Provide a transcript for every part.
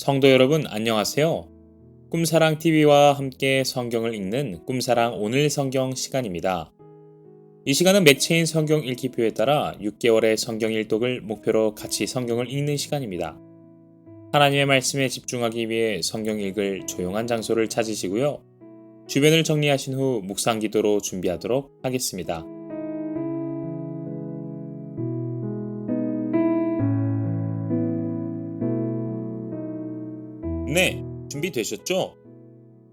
성도 여러분 안녕하세요. 꿈사랑TV와 함께 성경을 읽는 꿈사랑 오늘 성경 시간입니다. 이 시간은 매체인 성경 읽기표에 따라 6개월의 성경 일독을 목표로 같이 성경을 읽는 시간입니다. 하나님의 말씀에 집중하기 위해 성경 읽을 조용한 장소를 찾으시고요. 주변을 정리하신 후 묵상 기도로 준비하도록 하겠습니다. 네, 준비되셨죠?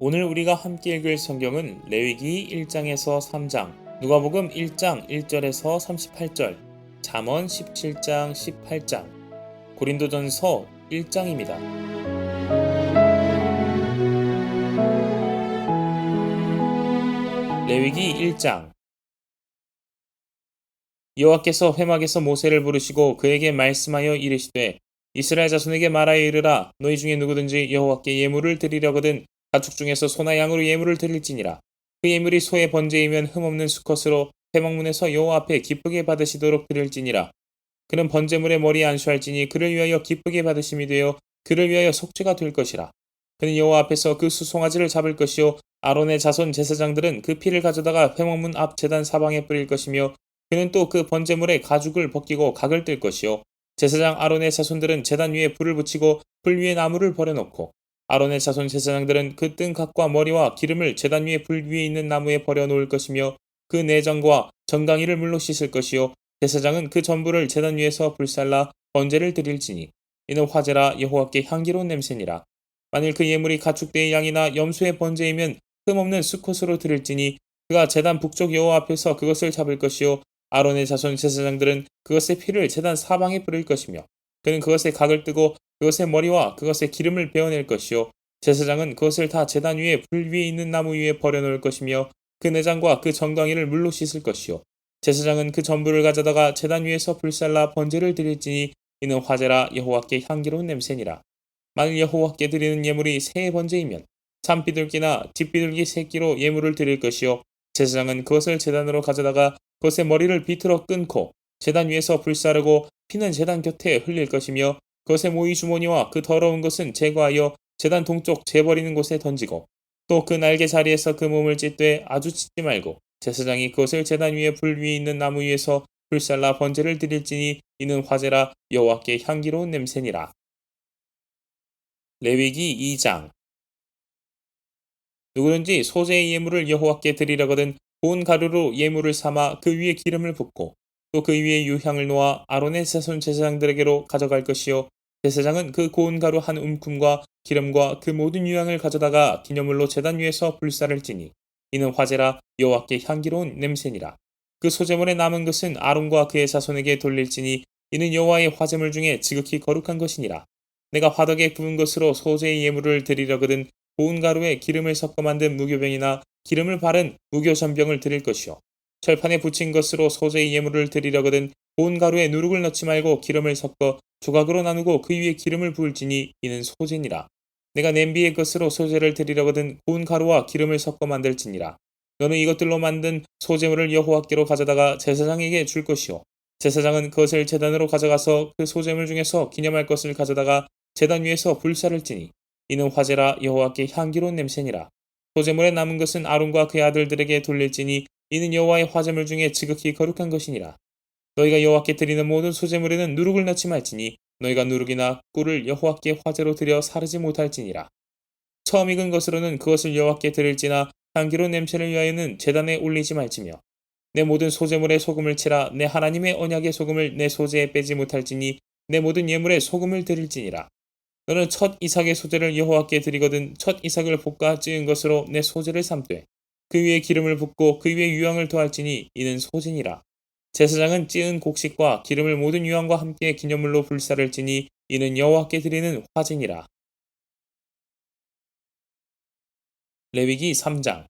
오늘 우리가 함께 읽을 성경은 레위기 1장에서 3장, 누가복음 1장 1절에서 38절, 잠언 17장 18장, 고린도전서 1장입니다. 레위기 1장. 여호와께서 회막에서 모세를 부르시고 그에게 말씀하여 이르시되 이스라엘 자손에게 말하여 이르라. 너희 중에 누구든지 여호와께 예물을 드리려거든 가축 중에서 소나 양으로 예물을 드릴지니라. 그 예물이 소의 번제이면 흠없는 수컷으로 회막문에서 여호와 앞에 기쁘게 받으시도록 드릴지니라. 그는 번제물의 머리에 안수할지니 그를 위하여 기쁘게 받으심이 되어 그를 위하여 속죄가 될 것이라. 그는 여호와 앞에서 그 수송아지를 잡을 것이요 아론의 자손 제사장들은 그 피를 가져다가 회막문 앞 제단 사방에 뿌릴 것이며 그는 또 그 번제물의 가죽을 벗기고 각을 뜰 것이요 제사장 아론의 자손들은 제단 위에 불을 붙이고 불 위에 나무를 버려놓고 아론의 자손 제사장들은 그 뜬 각과 머리와 기름을 제단 위에 불 위에 있는 나무에 버려놓을 것이며 그 내장과 정강이를 물로 씻을 것이요 제사장은 그 전부를 제단 위에서 불살라 번제를 드릴지니 이는 화제라 여호와께 향기로운 냄새니라. 만일 그 예물이 가축대의 양이나 염소의 번제이면 흠없는 수컷으로 드릴지니 그가 제단 북쪽 여호와 앞에서 그것을 잡을 것이요 아론의 자손 제사장들은 그것의 피를 제단 사방에 뿌릴 것이며 그는 그것의 각을 뜨고 그것의 머리와 그것의 기름을 베어낼 것이요 제사장은 그것을 다 제단 위에 불 위에 있는 나무 위에 버려놓을 것이며 그 내장과 그 정강이를 물로 씻을 것이요 제사장은 그 전부를 가져다가 제단 위에서 불살라 번제를 드릴지니 이는 화제라 여호와께 향기로운 냄새니라. 만일 여호와께 드리는 예물이 새의 번제이면 참비둘기나 뒷비둘기 새끼로 예물을 드릴 것이요 제사장은 그것을 제단으로 가져다가 그것의 머리를 비틀어 끊고 제단 위에서 불사르고 피는 제단 곁에 흘릴 것이며 그것의 모이 주머니와 그 더러운 것은 제거하여 제단 동쪽 재버리는 곳에 던지고 또 그 날개 자리에서 그 몸을 찢되 아주 찢지 말고 제사장이 그것을 제단 위에 불 위에 있는 나무 위에서 불살라 번제를 드릴지니 이는 화제라 여호와께 향기로운 냄새니라. 레위기 2장. 누구든지 소재의 예물을 여호와께 드리려거든 고운 가루로 예물을 삼아 그 위에 기름을 붓고 또 그 위에 유향을 놓아 아론의 자손 제사장들에게로 가져갈 것이요 제사장은 그 고운 가루 한 움큼과 기름과 그 모든 유향을 가져다가 기념물로 제단 위에서 불사를지니 이는 화제라 여호와께 향기로운 냄새니라. 그 소재물에 남은 것은 아론과 그의 자손에게 돌릴지니 이는 여호와의 화제물 중에 지극히 거룩한 것이니라. 내가 화덕에 구운 것으로 소재의 예물을 드리려거든 고운 가루에 기름을 섞어 만든 무교병이나 기름을 바른 무교전병을 드릴 것이요 철판에 붙인 것으로 소재의 예물을 드리려거든 고운 가루에 누룩을 넣지 말고 기름을 섞어 조각으로 나누고 그 위에 기름을 부을지니 이는 소재니라. 내가 냄비의 것으로 소재를 드리려거든 고운 가루와 기름을 섞어 만들지니라. 너는 이것들로 만든 소재물을 여호와께로 가져다가 제사장에게 줄 것이요 제사장은 그것을 제단으로 가져가서 그 소재물 중에서 기념할 것을 가져다가 제단 위에서 불사를지니 이는 화제라 여호와께 향기로운 냄새니라. 소재물에 남은 것은 아론과 그의 아들들에게 돌릴지니 이는 여호와의 화제물 중에 지극히 거룩한 것이니라. 너희가 여호와께 드리는 모든 소재물에는 누룩을 넣지 말지니 너희가 누룩이나 꿀을 여호와께 화제로 드려 사르지 못할지니라. 처음 익은 것으로는 그것을 여호와께 드릴지나 향기로운 냄새를 위하여는 제단에 올리지 말지며 내 모든 소재물에 소금을 치라. 내 하나님의 언약의 소금을 내 소재에 빼지 못할지니 내 모든 예물에 소금을 드릴지니라. 너는 첫 이삭의 소재를 여호와께 드리거든 첫 이삭을 볶아 찌은 것으로 내 소재를 삼되 그 위에 기름을 붓고 그 위에 유향을 더할지니 이는 소진이라. 제사장은 찌은 곡식과 기름을 모든 유향과 함께 기념물로 불사를 지니 이는 여호와께 드리는 화제니라. 레위기 3장.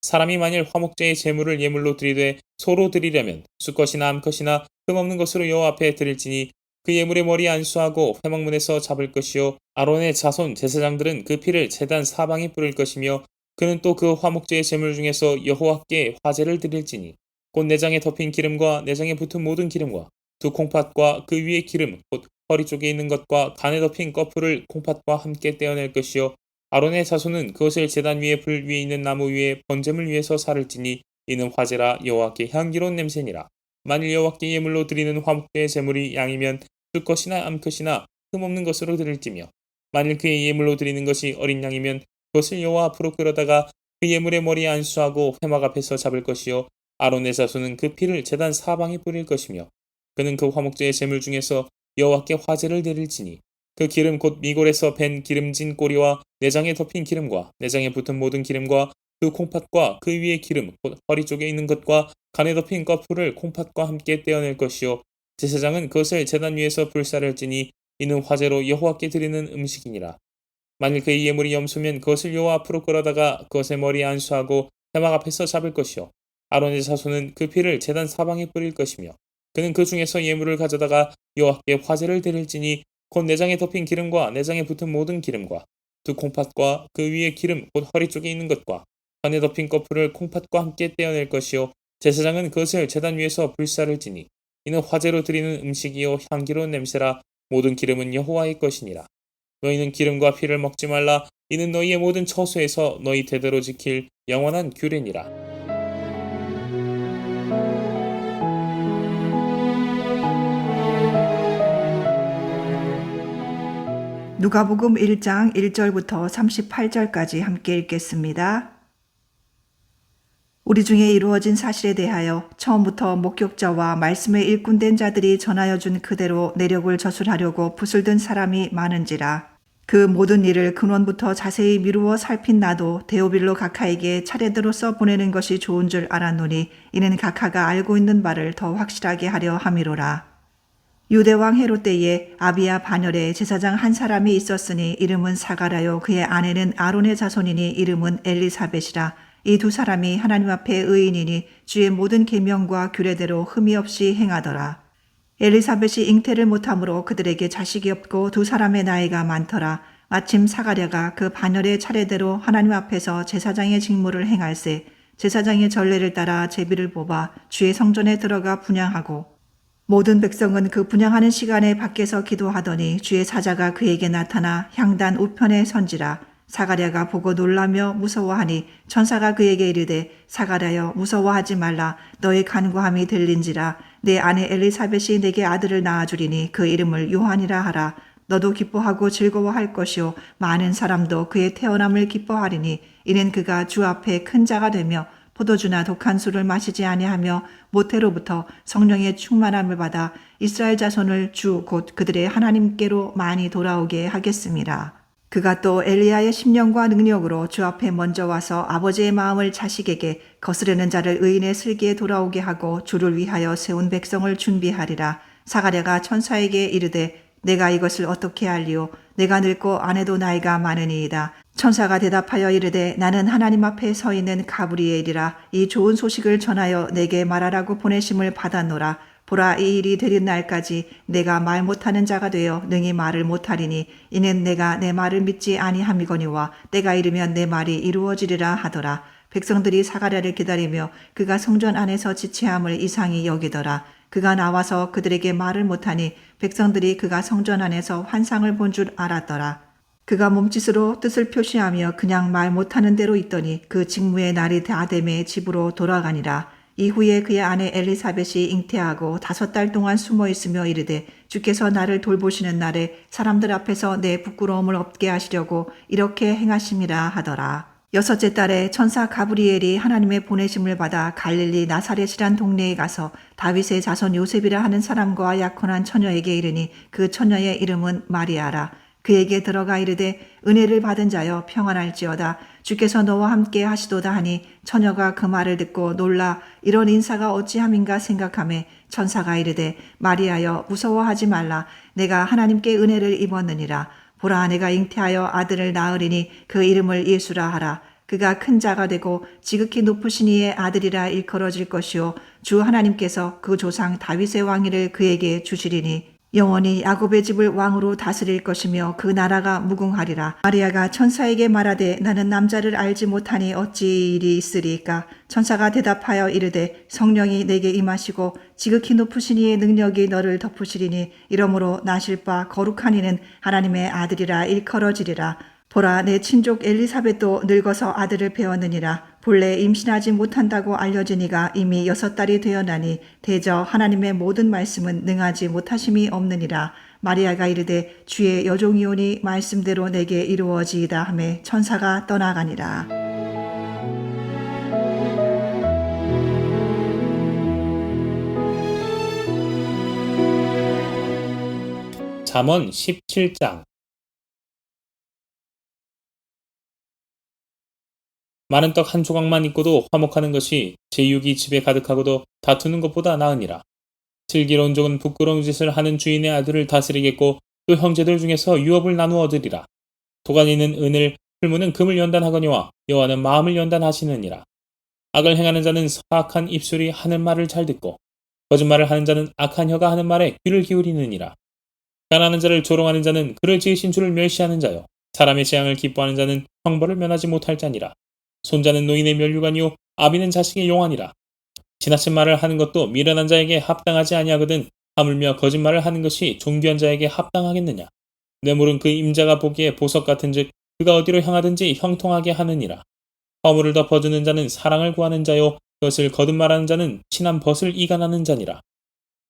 사람이 만일 화목제의 제물을 예물로 드리되 소로 드리려면 수컷이나 암컷이나 흠없는 것으로 여호와 앞에 드릴지니 그 예물의 머리에 안수하고 회막문에서 잡을 것이요 아론의 자손 제사장들은 그 피를 제단 사방에 뿌릴 것이며 그는 또 그 화목제의 제물 중에서 여호와께 화제를 드릴지니 곧 내장에 덮인 기름과 내장에 붙은 모든 기름과 두 콩팥과 그 위의 기름 곧 허리 쪽에 있는 것과 간에 덮인 꺼풀을 콩팥과 함께 떼어낼 것이요 아론의 자손은 그것을 제단 위에 불 위에 있는 나무 위에 번제물 위에서 살을 찌니 이는 화제라 여호와께 향기로운 냄새니라. 만일 여호와께 예물로 드리는 화목제의 제물이 양이면 수컷이나 암컷이나 흠없는 것으로 드릴지며 만일 그의 예물로 드리는 것이 어린 양이면 그것을 여호와 앞으로 끌어다가 그 예물의 머리에 안수하고 회막 앞에서 잡을 것이요 아론의 자손은 그 피를 제단 사방에 뿌릴 것이며 그는 그 화목제의 제물 중에서 여호와께 화제를 드릴지니 그 기름 곧 미골에서 밴 기름진 꼬리와 내장에 덮인 기름과 내장에 붙은 모든 기름과 그 콩팥과 그 위의 기름 곧 허리 쪽에 있는 것과 간에 덮인 꺼풀을 콩팥과 함께 떼어낼 것이요 제사장은 그것을 제단 위에서 불사를 찌니 이는 화제로 여호와께 드리는 음식이니라. 만일 그의 예물이 염소면 그것을 여호와 앞으로 끌어다가 그것의 머리에 안수하고 회막 앞에서 잡을 것이요 아론의 자손은 그 피를 제단 사방에 뿌릴 것이며 그는 그 중에서 예물을 가져다가 여호와께 화제를 드릴지니 곧 내장에 덮인 기름과 내장에 붙은 모든 기름과 두 콩팥과 그 위의 기름 곧 허리 쪽에 있는 것과 간에 덮인 꺼풀을 콩팥과 함께 떼어낼 것이요 제사장은 그것을 제단 위에서 불사를 지니 이는 화제로 드리는 음식이요 향기로운 냄새라. 모든 기름은 여호와의 것이니라. 너희는 기름과 피를 먹지 말라. 이는 너희의 모든 처소에서 너희 대대로 지킬 영원한 규례니라. 누가복음 1장 1절부터 38절까지 함께 읽겠습니다. 우리 중에 이루어진 사실에 대하여 처음부터 목격자와 말씀의 일꾼된 자들이 전하여 준 그대로 내력을 저술하려고 붓을 든 사람이 많은지라. 그 모든 일을 근원부터 자세히 미루어 살핀 나도 데오빌로 각하에게 차례대로 써보내는 것이 좋은 줄 알았노니 이는 각하가 알고 있는 바를 더 확실하게 하려 함이로라. 유대왕 헤롯 때에 아비야 반열에 제사장 한 사람이 있었으니 이름은 사가랴요 그의 아내는 아론의 자손이니 이름은 엘리사벳이라. 이 두 사람이 하나님 앞에 의인이니 주의 모든 계명과 규례대로 흠이 없이 행하더라. 엘리사벳이 잉태를 못함으로 그들에게 자식이 없고 두 사람의 나이가 많더라. 마침 사가랴가 그 반열의 차례대로 하나님 앞에서 제사장의 직무를 행할세 제사장의 전례를 따라 제비를 뽑아 주의 성전에 들어가 분향하고 모든 백성은 그 분향하는 시간에 밖에서 기도하더니 주의 사자가 그에게 나타나 향단 우편에 선지라. 사가랴가 보고 놀라며 무서워하니 천사가 그에게 이르되 사가랴여 무서워하지 말라. 너의 간구함이 들린지라. 내 아내 엘리사벳이 내게 아들을 낳아주리니 그 이름을 요한이라 하라. 너도 기뻐하고 즐거워할 것이요 많은 사람도 그의 태어남을 기뻐하리니 이는 그가 주 앞에 큰 자가 되며 포도주나 독한 술을 마시지 아니하며 모태로부터 성령의 충만함을 받아 이스라엘 자손을 주 곧 그들의 하나님께로 많이 돌아오게 하겠습니다. 그가 또 엘리야의 심령과 능력으로 주 앞에 먼저 와서 아버지의 마음을 자식에게 거스르는 자를 의인의 슬기에 돌아오게 하고 주를 위하여 세운 백성을 준비하리라. 사가랴가 천사에게 이르되 내가 이것을 어떻게 알리오? 내가 늙고 아내도 나이가 많으니이다. 천사가 대답하여 이르되 나는 하나님 앞에 서 있는 가브리엘이라. 이 좋은 소식을 전하여 내게 말하라고 보내심을 받았노라. 보라 이 일이 되는 날까지 내가 말 못하는 자가 되어 능히 말을 못하리니 이는 내가 내 말을 믿지 아니함이거니와 때가 이르면 내 말이 이루어지리라 하더라. 백성들이 사가랴를 기다리며 그가 성전 안에서 지체함을 이상히 여기더라. 그가 나와서 그들에게 말을 못하니 백성들이 그가 성전 안에서 환상을 본 줄 알았더라. 그가 몸짓으로 뜻을 표시하며 그냥 말 못하는 대로 있더니 그 직무의 날이 다 되매 집으로 돌아가니라. 이후에 그의 아내 엘리사벳이 잉태하고 5달 동안 숨어 있으며 이르되 주께서 나를 돌보시는 날에 사람들 앞에서 내 부끄러움을 없게 하시려고 이렇게 행하심이라 하더라. 6째 달에 천사 가브리엘이 하나님의 보내심을 받아 갈릴리 나사렛이란 동네에 가서 다윗의 자손 요셉이라 하는 사람과 약혼한 처녀에게 이르니 그 처녀의 이름은 마리아라. 그에게 들어가 이르되 은혜를 받은 자여 평안할지어다. 주께서 너와 함께 하시도다 하니 처녀가 그 말을 듣고 놀라 이런 인사가 어찌함인가 생각하매 천사가 이르되 마리아여 무서워하지 말라. 내가 하나님께 은혜를 입었느니라. 보라 내가 잉태하여 아들을 낳으리니 그 이름을 예수라 하라. 그가 큰 자가 되고 지극히 높으신 이의 아들이라 일컬어질 것이요 주 하나님께서 그 조상 다윗의 왕위를 그에게 주시리니 영원히 야곱의 집을 왕으로 다스릴 것이며 그 나라가 무궁하리라. 마리아가 천사에게 말하되 나는 남자를 알지 못하니 어찌 일이 있으리까. 천사가 대답하여 이르되 성령이 내게 임하시고 지극히 높으신 이의 능력이 너를 덮으시리니 이러므로 나실 바 거룩한 이는 하나님의 아들이라 일컬어지리라. 보라, 내 친족 엘리사벳도 늙어서 아들을 배웠느니라. 본래 임신하지 못한다고 알려진 이가 이미 6달이 되어나니 대저 하나님의 모든 말씀은 능하지 못하심이 없느니라. 마리아가 이르되 주의 여종이오니 말씀대로 내게 이루어지이다 하매 천사가 떠나가니라. 잠언 17장. 마른 떡 한 조각만 있고도 화목하는 것이 제육이 집에 가득하고도 다투는 것보다 나으니라. 슬기로운 종은 부끄러운 짓을 하는 주인의 아들을 다스리겠고 또 형제들 중에서 유업을 나누어 얻으리라. 도가니는 은을, 풀무는 금을 연단하거니와 여호와는 마음을 연단하시느니라. 악을 행하는 자는 사악한 입술이 하는 말을 잘 듣고 거짓말을 하는 자는 악한 혀가 하는 말에 귀를 기울이느니라. 가난한 자를 조롱하는 자는 그를 지으신 주를 멸시하는 자요, 사람의 재앙을 기뻐하는 자는 형벌을 면하지 못할 자니라. 손자는 노인의 면류관이요 아비는 자식의 용안이라. 지나친 말을 하는 것도 미련한 자에게 합당하지 아니하거든 하물며 거짓말을 하는 것이 존귀한 자에게 합당하겠느냐. 뇌물은 그 임자가 보기에 보석 같은즉 그가 어디로 향하든지 형통하게 하느니라. 허물을 덮어주는 자는 사랑을 구하는 자요 그것을 거듭말하는 자는 친한 벗을 이간하는 자니라.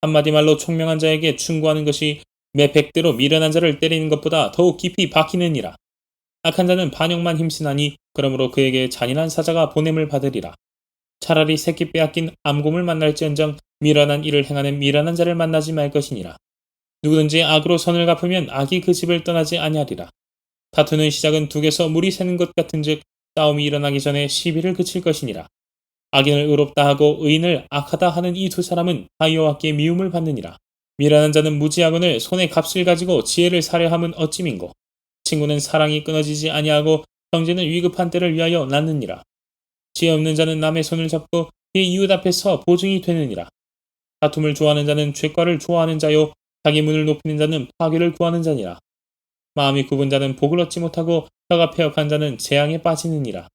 한마디 말로 총명한 자에게 충고하는 것이 매 100대로 미련한 자를 때리는 것보다 더욱 깊이 박히느니라. 악한 자는 반역만 힘쓰나니 그러므로 그에게 잔인한 사자가 보냄을 받으리라. 차라리 새끼 빼앗긴 암곰을 만날지언정 미련한 일을 행하는 미련한 자를 만나지 말 것이니라. 누구든지 악으로 선을 갚으면 악이 그 집을 떠나지 아니하리라. 다투는 시작은 둑에서 물이 새는 것 같은즉 싸움이 일어나기 전에 시비를 그칠 것이니라. 악인을 의롭다 하고 의인을 악하다 하는 이 두 사람은 다 여호와께 미움을 받느니라. 미련한 자는 무지하거늘 손에 값을 가지고 지혜를 살해함은 어찌민고. 친구는 사랑이 끊어지지 아니하고 형제는 위급한 때를 위하여 낳느니라. 지혜 없는 자는 남의 손을 잡고 그의 이웃 앞에서 보증이 되느니라. 다툼을 좋아하는 자는 죄과를 좋아하는 자요 자기 문을 높이는 자는 파괴를 구하는 자니라. 마음이 굽은 자는 복을 얻지 못하고 혀가 패역한 자는 재앙에 빠지느니라.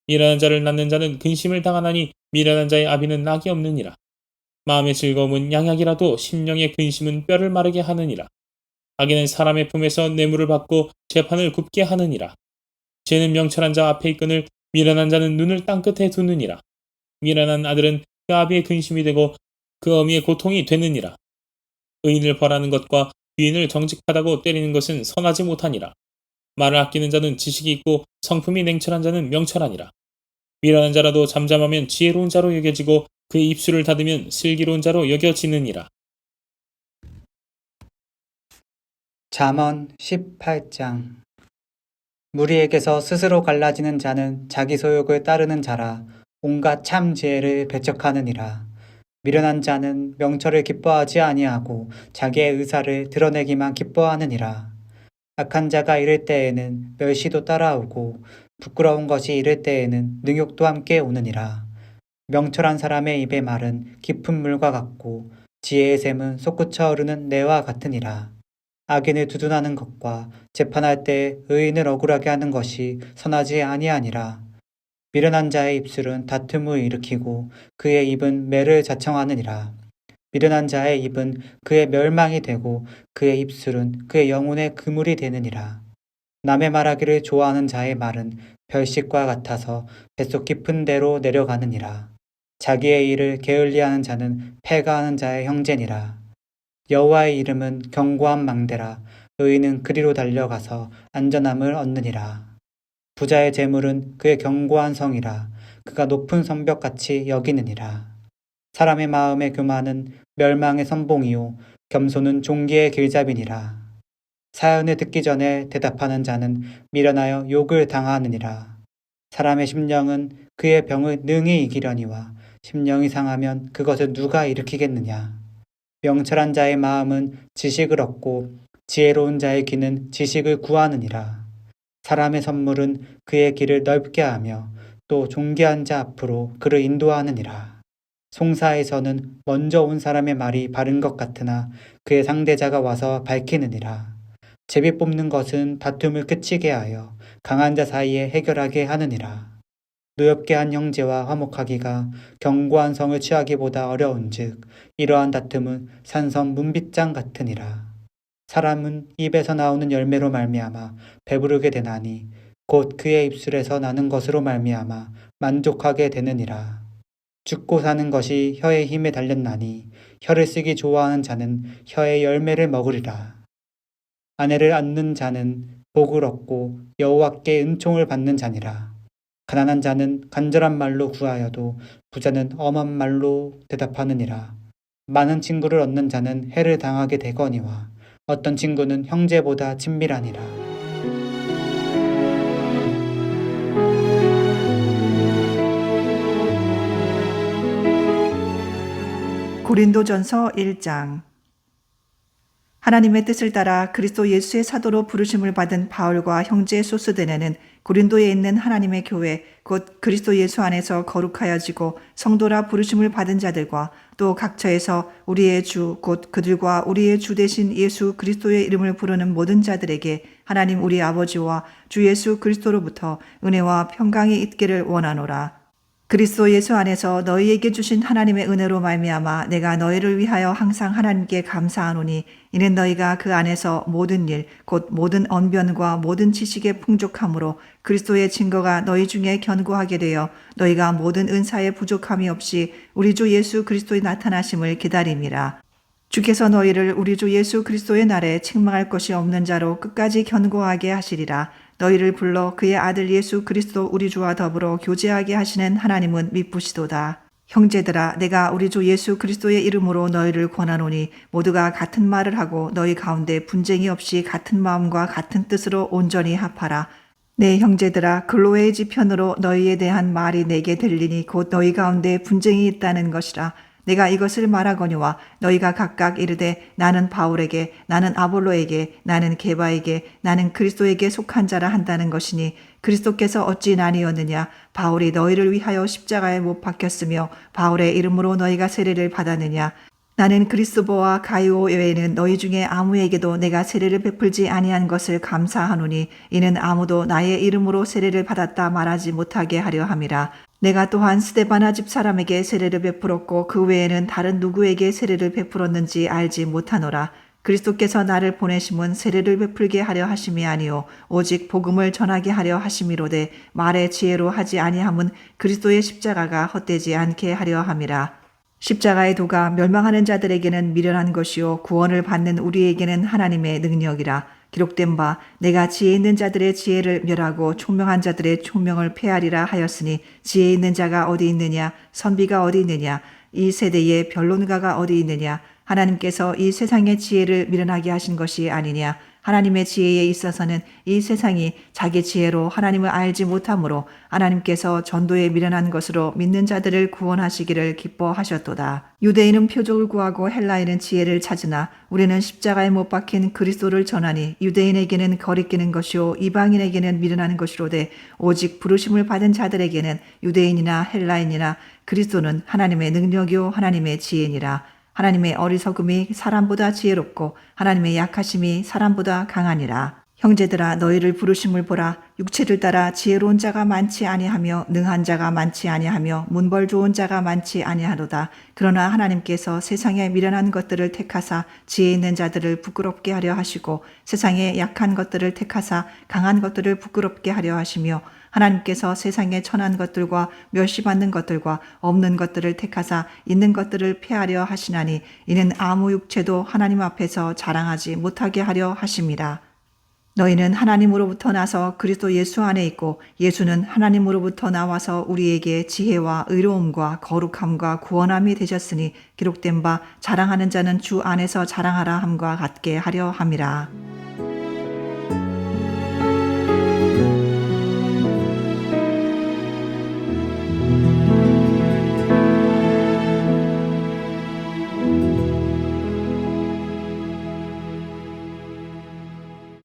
미련한 자를 낳는 자는 근심을 당하나니 미련한 자의 아비는 낙이 없느니라. 마음의 즐거움은 양약이라도 심령의 근심은 뼈를 마르게 하느니라. 악인은 사람의 품에서 뇌물을 받고 재판을 굽게 하느니라. 죄는 명철한 자 앞에 있거늘 미련한 자는 눈을 땅끝에 두느니라. 미련한 아들은 그 아비의 근심이 되고 그 어미의 고통이 되느니라. 의인을 벌하는 것과 귀인을 정직하다고 때리는 것은 선하지 못하니라. 말을 아끼는 자는 지식이 있고 성품이 냉철한 자는 명철하니라. 미련한 자라도 잠잠하면 지혜로운 자로 여겨지고 그의 입술을 닫으면 슬기로운 자로 여겨지느니라. 잠언 18장. 무리에게서 스스로 갈라지는 자는 자기 소욕을 따르는 자라 온갖 참 지혜를 배척하느니라. 미련한 자는 명철을 기뻐하지 아니하고 자기의 의사를 드러내기만 기뻐하느니라. 악한 자가 이를 때에는 멸시도 따라오고 부끄러운 것이 이를 때에는 능욕도 함께 오느니라. 명철한 사람의 입의 말은 깊은 물과 같고 지혜의 샘은 솟구쳐 흐르는 내와 같으니라. 악인을 두둔하는 것과 재판할 때 의인을 억울하게 하는 것이 선하지 아니하니라. 미련한 자의 입술은 다툼을 일으키고 그의 입은 매를 자청하느니라. 미련한 자의 입은 그의 멸망이 되고 그의 입술은 그의 영혼의 그물이 되느니라. 남의 말하기를 좋아하는 자의 말은 별식과 같아서 뱃속 깊은 데로 내려가느니라. 자기의 일을 게을리하는 자는 패가하는 자의 형제니라. 여호와의 이름은 견고한 망대라. 의인은 그리로 달려가서 안전함을 얻느니라. 부자의 재물은 그의 견고한 성이라. 그가 높은 성벽같이 여기느니라. 사람의 마음의 교만은 멸망의 선봉이요 겸손은 종기의 길잡이니라. 사연을 듣기 전에 대답하는 자는 미련하여 욕을 당하느니라. 사람의 심령은 그의 병을 능히 이기려니와 심령이 상하면 그것을 누가 일으키겠느냐. 명철한 자의 마음은 지식을 얻고 지혜로운 자의 귀는 지식을 구하느니라. 사람의 선물은 그의 길을 넓게 하며 또 존귀한 자 앞으로 그를 인도하느니라. 송사에서는 먼저 온 사람의 말이 바른 것 같으나 그의 상대자가 와서 밝히느니라. 제비 뽑는 것은 다툼을 그치게 하여 강한 자 사이에 해결하게 하느니라. 노엽게 한 형제와 화목하기가 견고한 성을 취하기보다 어려운즉 이러한 다툼은 산성 문빗장 같으니라. 사람은 입에서 나오는 열매로 말미암아 배부르게 되나니 곧 그의 입술에서 나는 것으로 말미암아 만족하게 되느니라. 죽고 사는 것이 혀의 힘에 달렸나니 혀를 쓰기 좋아하는 자는 혀의 열매를 먹으리라. 아내를 얻는 자는 복을 얻고 여호와께 은총을 받는 자니라. 가난한 자는 간절한 말로 구하여도 부자는 엄한 말로 대답하느니라. 많은 친구를 얻는 자는 해를 당하게 되거니와 어떤 친구는 형제보다 친밀하니라. 고린도전서 1장. 하나님의 뜻을 따라 그리스도 예수의 사도로 부르심을 받은 바울과 형제 소스데네는 고린도에 있는 하나님의 교회 곧 그리스도 예수 안에서 거룩하여지고 성도라 부르심을 받은 자들과 또 각처에서 우리의 주 곧 그들과 우리의 주 되신 예수 그리스도의 이름을 부르는 모든 자들에게 하나님 우리 아버지와 주 예수 그리스도로부터 은혜와 평강이 있기를 원하노라. 그리스도 예수 안에서 너희에게 주신 하나님의 은혜로 말미암아 내가 너희를 위하여 항상 하나님께 감사하노니 이는 너희가 그 안에서 모든 일 곧 모든 언변과 모든 지식의 풍족함으로 그리스도의 증거가 너희 중에 견고하게 되어 너희가 모든 은사에 부족함이 없이 우리 주 예수 그리스도의 나타나심을 기다림이라. 주께서 너희를 우리 주 예수 그리스도의 날에 책망할 것이 없는 자로 끝까지 견고하게 하시리라. 너희를 불러 그의 아들 예수 그리스도 우리 주와 더불어 교제하게 하시는 하나님은 미쁘시도다. 형제들아, 내가 우리 주 예수 그리스도의 이름으로 너희를 권하노니 모두가 같은 말을 하고 너희 가운데 분쟁이 없이 같은 마음과 같은 뜻으로 온전히 합하라. 내 형제들아, 글로의 지편으로 너희에 대한 말이 내게 들리니 곧 너희 가운데 분쟁이 있다는 것이라. 내가 이것을 말하거니와 너희가 각각 이르되 나는 바울에게 나는 아볼로에게 나는 게바에게 나는 그리스도에게 속한 자라 한다는 것이니 그리스도께서 어찌 나뉘었느냐. 바울이 너희를 위하여 십자가에 못 박혔으며 바울의 이름으로 너희가 세례를 받았느냐. 나는 그리스도와 가이오 외에는 너희 중에 아무에게도 내가 세례를 베풀지 아니한 것을 감사하노니 이는 아무도 나의 이름으로 세례를 받았다 말하지 못하게 하려 함이라. 내가 또한 스데바나 집 사람에게 세례를 베풀었고 그 외에는 다른 누구에게 세례를 베풀었는지 알지 못하노라. 그리스도께서 나를 보내심은 세례를 베풀게 하려 하심이 아니요 오직 복음을 전하게 하려 하심이로되 말의 지혜로 하지 아니함은 그리스도의 십자가가 헛되지 않게 하려 함이라. 십자가의 도가 멸망하는 자들에게는 미련한 것이요 구원을 받는 우리에게는 하나님의 능력이라. 기록된 바 내가 지혜 있는 자들의 지혜를 멸하고 총명한 자들의 총명을 폐하리라 하였으니 지혜 있는 자가 어디 있느냐 선비가 어디 있느냐 이 세대의 변론가가 어디 있느냐. 하나님께서 이 세상의 지혜를 미련하게 하신 것이 아니냐. 하나님의 지혜에 있어서는 이 세상이 자기 지혜로 하나님을 알지 못하므로 하나님께서 전도에 미련한 것으로 믿는 자들을 구원하시기를 기뻐하셨도다. 유대인은 표적을 구하고 헬라인은 지혜를 찾으나 우리는 십자가에 못 박힌 그리스도를 전하니 유대인에게는 거리끼는 것이요 이방인에게는 미련한 것이로되 오직 부르심을 받은 자들에게는 유대인이나 헬라인이나 그리스도는 하나님의 능력이요 하나님의 지혜니라. 하나님의 어리석음이 사람보다 지혜롭고 하나님의 약하심이 사람보다 강하니라. 형제들아, 너희를 부르심을 보라. 육체를 따라 지혜로운 자가 많지 아니하며 능한 자가 많지 아니하며 문벌 좋은 자가 많지 아니하로다. 그러나 하나님께서 세상에 미련한 것들을 택하사 지혜 있는 자들을 부끄럽게 하려 하시고 세상에 약한 것들을 택하사 강한 것들을 부끄럽게 하려 하시며 하나님께서 세상에 천한 것들과 멸시받는 것들과 없는 것들을 택하사 있는 것들을 폐하려 하시나니 이는 아무 육체도 하나님 앞에서 자랑하지 못하게 하려 하심이라. 너희는 하나님으로부터 나서 그리스도 예수 안에 있고 예수는 하나님으로부터 나와서 우리에게 지혜와 의로움과 거룩함과 구원함이 되셨으니 기록된 바 자랑하는 자는 주 안에서 자랑하라 함과 같게 하려 함이라.